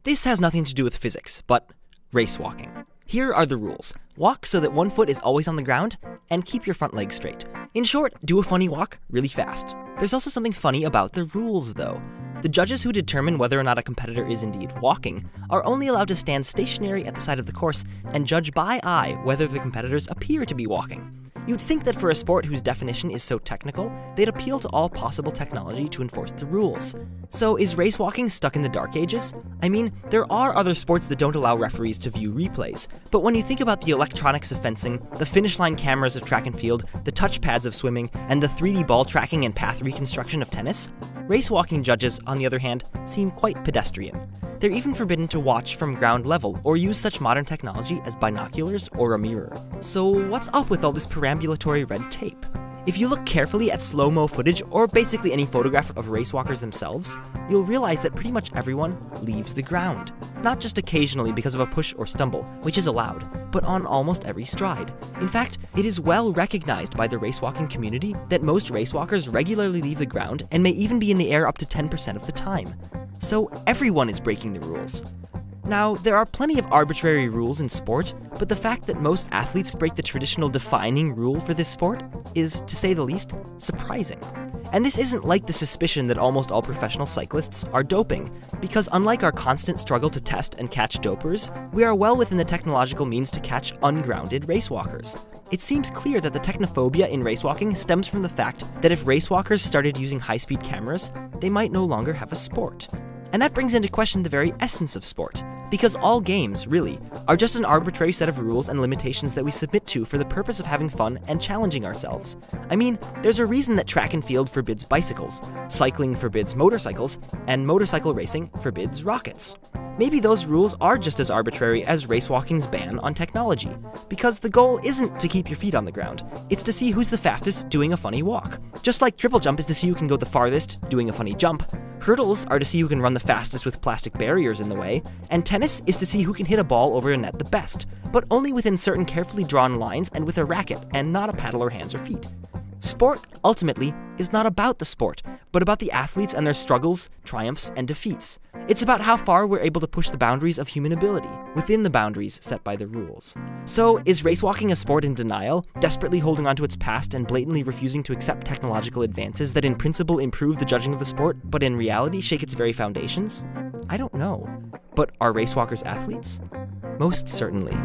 This has nothing to do with physics, but race walking. Here are the rules. Walk so that one foot is always on the ground, and keep your front leg straight. In short, do a funny walk really fast. There's also something funny about the rules, though. The judges who determine whether or not a competitor is indeed walking are only allowed to stand stationary at the side of the course and judge by eye whether the competitors appear to be walking. You'd think that for a sport whose definition is so technical, they'd appeal to all possible technology to enforce the rules. So is race walking stuck in the dark ages? I mean, there are other sports that don't allow referees to view replays, but when you think about the electronics of fencing, the finish line cameras of track and field, the touchpads of swimming, and the 3D ball tracking and path reconstruction of tennis, race walking judges, on the other hand, seem quite pedestrian. They're even forbidden to watch from ground level or use such modern technology as binoculars or a mirror. So what's up with all this perambulatory red tape? If you look carefully at slow-mo footage or basically any photograph of race walkers themselves, you'll realize that pretty much everyone leaves the ground. Not just occasionally because of a push or stumble, which is allowed, but on almost every stride. In fact, it is well recognized by the race walking community that most race walkers regularly leave the ground and may even be in the air up to 10% of the time. So everyone is breaking the rules. Now, there are plenty of arbitrary rules in sport, but the fact that most athletes break the traditional defining rule for this sport is, to say the least, surprising. And this isn't like the suspicion that almost all professional cyclists are doping, because unlike our constant struggle to test and catch dopers, we are well within the technological means to catch ungrounded race walkers. It seems clear that the technophobia in race walking stems from the fact that if race walkers started using high-speed cameras, they might no longer have a sport. And that brings into question the very essence of sport, because all games, really, are just an arbitrary set of rules and limitations that we submit to for the purpose of having fun and challenging ourselves. I mean, there's a reason that track and field forbids bicycles, cycling forbids motorcycles, and motorcycle racing forbids rockets. Maybe those rules are just as arbitrary as race walking's ban on technology, because the goal isn't to keep your feet on the ground, it's to see who's the fastest doing a funny walk. Just like triple jump is to see who can go the farthest doing a funny jump, hurdles are to see who can run the fastest with plastic barriers in the way, and tennis is to see who can hit a ball over a net the best, but only within certain carefully drawn lines and with a racket and not a paddle or hands or feet. Sport, ultimately, is not about the sport, but about the athletes and their struggles, triumphs, and defeats. It's about how far we're able to push the boundaries of human ability, within the boundaries set by the rules. So, is race walking a sport in denial, desperately holding onto its past and blatantly refusing to accept technological advances that in principle improve the judging of the sport, but in reality shake its very foundations? I don't know. But are race walkers athletes? Most certainly.